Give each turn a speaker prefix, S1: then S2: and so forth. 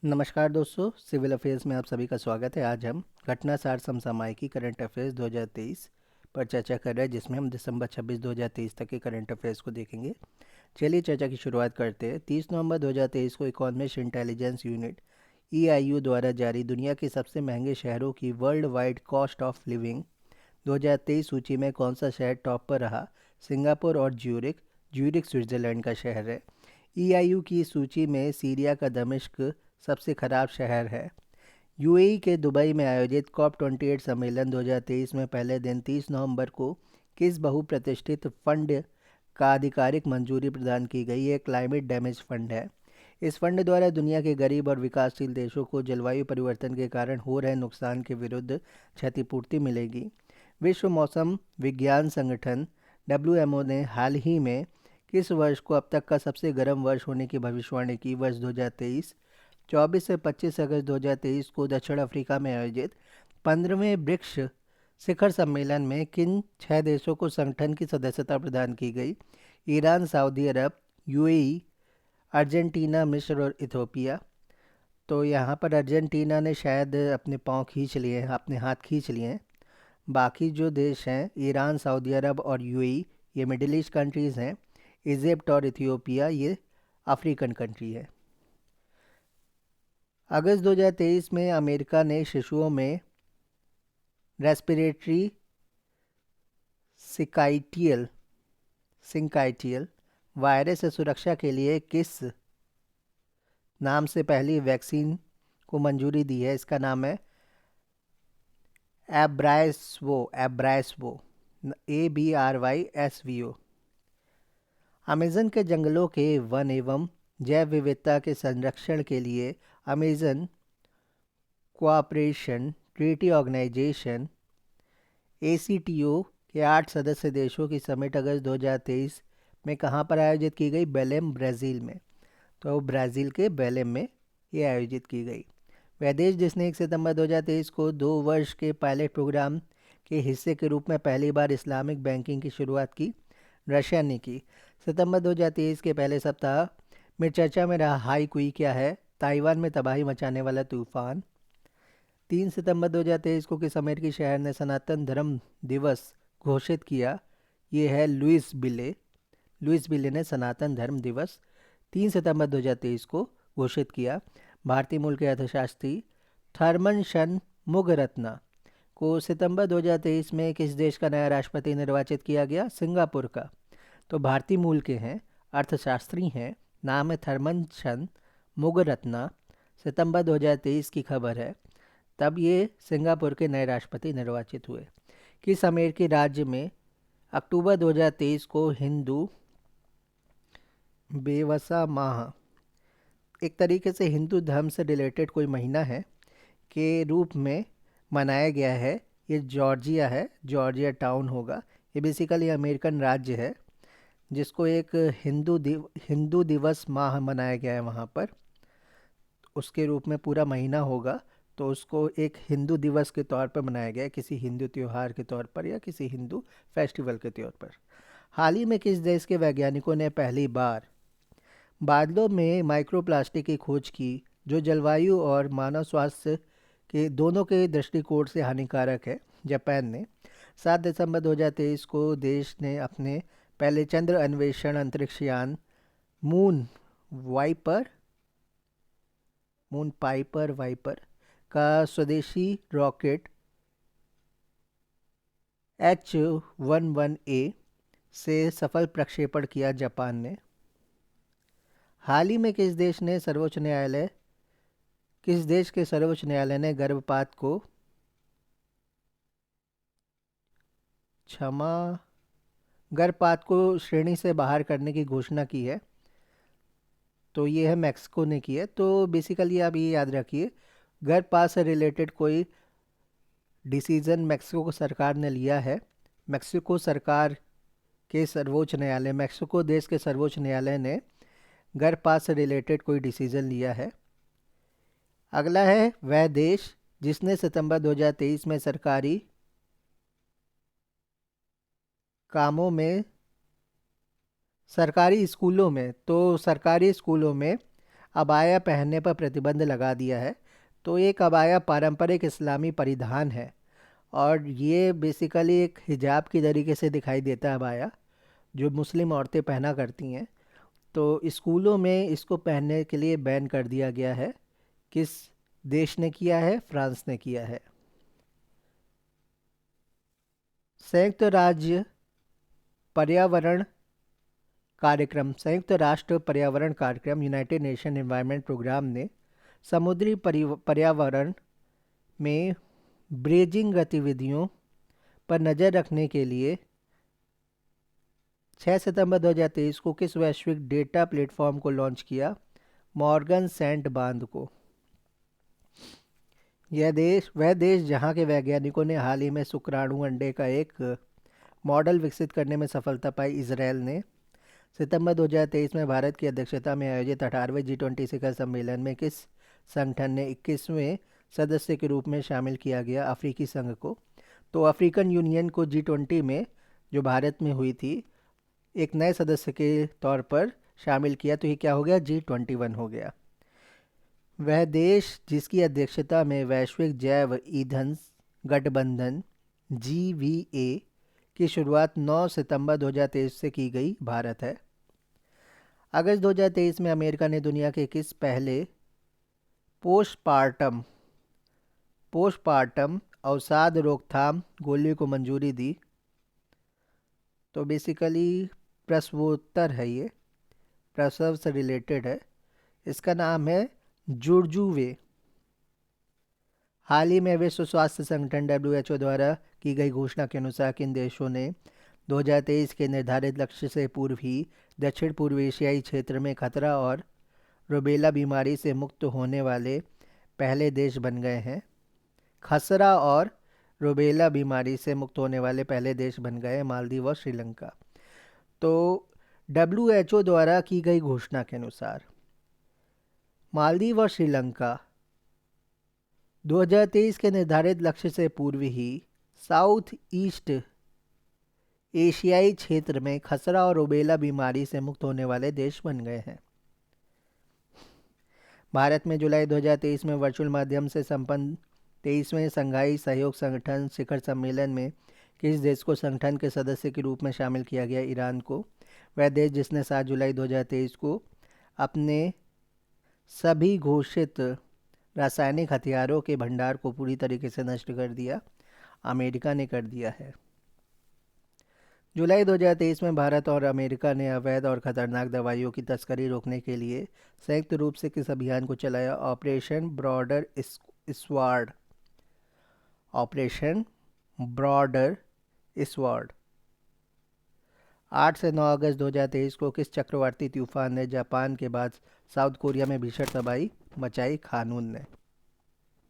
S1: नमस्कार दोस्तों, civil affairs में आप सभी का स्वागत है। आज हम घटना सार समसामयिकी करंट अफेयर्स 2023 पर चर्चा कर रहे हैं, जिसमें हम दिसंबर 26 2023 तक के करंट अफेयर्स को देखेंगे। चलिए चर्चा की शुरुआत करते हैं। 30 नवंबर 2023 को इकोनॉमिस्ट इंटेलिजेंस यूनिट EIU द्वारा जारी दुनिया के सबसे महंगे शहरों की world wide cost of living 2023 सूची में कौन सा शहर टॉप पर रहा? सिंगापुर और ज्यूरिक। ज्यूरिक स्विट्जरलैंड का शहर है। EIU की सूची में सीरिया का दमिश्क सबसे खराब शहर है। UAE के दुबई में आयोजित COP28 सम्मेलन 2023 में पहले दिन 30 नवंबर को किस बहुप्रतिष्ठित फंड का आधिकारिक मंजूरी प्रदान की गई? ये क्लाइमेट डैमेज फंड है। इस फंड द्वारा दुनिया के गरीब और विकासशील देशों को जलवायु परिवर्तन के कारण हो रहे नुकसान के विरुद्ध क्षतिपूर्ति मिलेगी। विश्व मौसम विज्ञान संगठन WMO ने हाल ही में किस वर्ष को अब तक का सबसे गर्म वर्ष होने की भविष्यवाणी की? वर्ष 2023। 24 से 25 अगस्त 2023 को दक्षिण अफ्रीका में आयोजित 15वें ब्रिक्स शिखर सम्मेलन में किन 6 देशों को संगठन की सदस्यता प्रदान की गई? ईरान, सऊदी अरब, UAE, अर्जेंटीना, मिस्र और इथोपिया। तो यहाँ पर अर्जेंटीना ने शायद अपने पाँव खींच लिए हैं, अपने हाथ खींच लिए हैं। बाकी जो देश हैं ईरान, सऊदी अरब और UAE, ये मिडिल ईस्ट कंट्रीज़ हैं। इजिप्ट और इथियोपिया ये अफ्रीकन कंट्री है। अगस्त 2023 में अमेरिका ने शिशुओं में रेस्पिरेटरी सिंकाइटियल वायरस से सुरक्षा के लिए किस नाम से पहली वैक्सीन को मंजूरी दी है? इसका नाम है एब्रायसवो। ABRYSVO। अमेज़न के जंगलों के वन एवं जैव विविधता के संरक्षण के लिए Amazon Cooperation Treaty Organization ACTO के 8 सदस्य देशों की समिट अगस्त 2023 में कहाँ पर आयोजित की गई? बेलेम, ब्राज़ील में। तो ब्राज़ील के बेलेम में ये आयोजित की गई। वह देश जिसने 1 सितंबर 2023 को 2 वर्ष के पायलट प्रोग्राम के हिस्से के रूप में पहली बार इस्लामिक बैंकिंग की शुरुआत की? रशिया ने की। सितंबर 2023 के पहले सप्ताह में चर्चा में रहा हाईकुई क्या है? ताइवान में तबाही मचाने वाला तूफान। 3 सितंबर 2023 को किस अमेरिकी शहर ने सनातन धर्म दिवस घोषित किया? ये है लुइसविले। लुइसविले ने सनातन धर्म दिवस 3 सितंबर 2023 को घोषित किया। भारतीय मूल के अर्थशास्त्री थर्मन षणमुगरत्न को सितंबर 2023 में किस देश का नया राष्ट्रपति निर्वाचित किया गया? सिंगापुर का। तो भारतीय मूल के हैं, अर्थशास्त्री हैं, नाम है थर्मन षणमुगरत्न। सितंबर 2023 की खबर है, तब ये सिंगापुर के नए राष्ट्रपति निर्वाचित हुए। किस अमेरिकी राज्य में अक्टूबर 2023 को हिंदू बेवसा माह, एक तरीके से हिंदू धर्म से रिलेटेड कोई महीना है, के रूप में मनाया गया है? ये जॉर्जिया है, जॉर्जिया टाउन होगा। ये बेसिकली अमेरिकन राज्य है जिसको एक हिंदू दिवस माह मनाया गया है वहाँ पर। उसके रूप में पूरा महीना होगा, तो उसको एक हिंदू दिवस के तौर पर मनाया गया है, किसी हिंदू त्यौहार के तौर पर या किसी हिंदू फेस्टिवल के तौर पर। हाल ही में किस देश के वैज्ञानिकों ने पहली बार बादलों में माइक्रोप्लास्टिक की खोज की, जो जलवायु और मानव स्वास्थ्य के दोनों के दृष्टिकोण से हानिकारक है? जापान ने। 7 दिसंबर 2023 को देश ने अपने पहले चंद्र अन्वेषण अंतरिक्ष यान मून पाइपर वाइपर का स्वदेशी रॉकेट H11A से सफल प्रक्षेपण किया, जापान ने। हाल ही में किस देश के सर्वोच्च न्यायालय ने गर्भपात को श्रेणी से बाहर करने की घोषणा की है? तो ये है मैक्सिको ने की है। तो बेसिकली आप ये याद रखिए, गर्भपात से रिलेटेड कोई डिसीज़न मैक्सिको सरकार ने लिया है। मैक्सिको देश के सर्वोच्च न्यायालय ने गर्भपात से रिलेटेड कोई डिसीज़न लिया है। अगला है वह देश जिसने सितंबर 2023 में सरकारी स्कूलों में अबाया पहनने पर प्रतिबंध लगा दिया है। तो एक अबाया पारंपरिक इस्लामी परिधान है और ये बेसिकली एक हिजाब की तरीके से दिखाई देता है अबाया, जो मुस्लिम औरतें पहना करती हैं। तो स्कूलों में इसको पहनने के लिए बैन कर दिया गया है। किस देश ने किया है? फ्रांस ने किया है। संयुक्त राज्य पर्यावरण संयुक्त राष्ट्र पर्यावरण कार्यक्रम यूनाइटेड नेशन एनवायरनमेंट प्रोग्राम ने समुद्री पर्यावरण में ब्रेजिंग गतिविधियों पर नज़र रखने के लिए 6 सितंबर 2023 को किस वैश्विक डेटा प्लेटफॉर्म को लॉन्च किया? मॉर्गन सैंड बांध को। वह देश जहां के वैज्ञानिकों ने हाल ही में शुक्राणु अंडे का एक मॉडल विकसित करने में सफलता पाई, इजराइल ने सितंबर 2023 में भारत की अध्यक्षता में आयोजित 18वें G20 शिखर सम्मेलन में किस संगठन ने 21वें सदस्य के रूप में शामिल किया गया? अफ्रीकी संघ को। तो अफ्रीकन यूनियन को G20 में, जो भारत में हुई थी, एक नए सदस्य के तौर पर शामिल किया। तो ये क्या हो गया? G21 हो गया। वह देश जिसकी अध्यक्षता में वैश्विक जैव ईंधन गठबंधन GVA की शुरुआत 9 सितंबर 2023 से की गई, भारत है। अगस्त 2023 में अमेरिका ने दुनिया के किस पहले पोस्टपार्टम अवसाद रोकथाम गोली को मंजूरी दी? तो बेसिकली प्रसवोत्तर है, ये प्रसव से रिलेटेड है। इसका नाम है जुर्जुवे। हाल ही में विश्व स्वास्थ्य संगठन WHO द्वारा की गई घोषणा के अनुसार किन देशों ने 2023 के निर्धारित लक्ष्य से पूर्व ही दक्षिण पूर्व एशियाई क्षेत्र में खतरा और रूबेला बीमारी से मुक्त होने वाले पहले देश बन गए हैं? खसरा और रूबेला बीमारी से मुक्त होने वाले पहले देश बन गए मालदीव और श्रीलंका। तो WHO द्वारा की गई घोषणा के अनुसार मालदीव और श्रीलंका 2023 के निर्धारित लक्ष्य से पूर्व ही साउथ ईस्ट एशियाई क्षेत्र में खसरा और रूबेला बीमारी से मुक्त होने वाले देश बन गए हैं। भारत में जुलाई 2023 में वर्चुअल माध्यम से संपन्न 23वें संघाई सहयोग संगठन शिखर सम्मेलन में किस देश को संगठन के सदस्य के रूप में शामिल किया गया? ईरान को। वह देश जिसने 7 जुलाई 2023 को अपने सभी घोषित रासायनिक हथियारों के भंडार को पूरी तरीके से नष्ट कर दिया, अमेरिका ने कर दिया है। जुलाई 2023 में भारत और अमेरिका ने अवैध और खतरनाक दवाइयों की तस्करी रोकने के लिए संयुक्त रूप से किस अभियान को चलाया? Operation broader sword. 8 से 9 अगस्त 2023 को किस चक्रवाती तूफान ने जापान के बाद साउथ कोरिया में भीषण तबाही मचाई? खानून ने।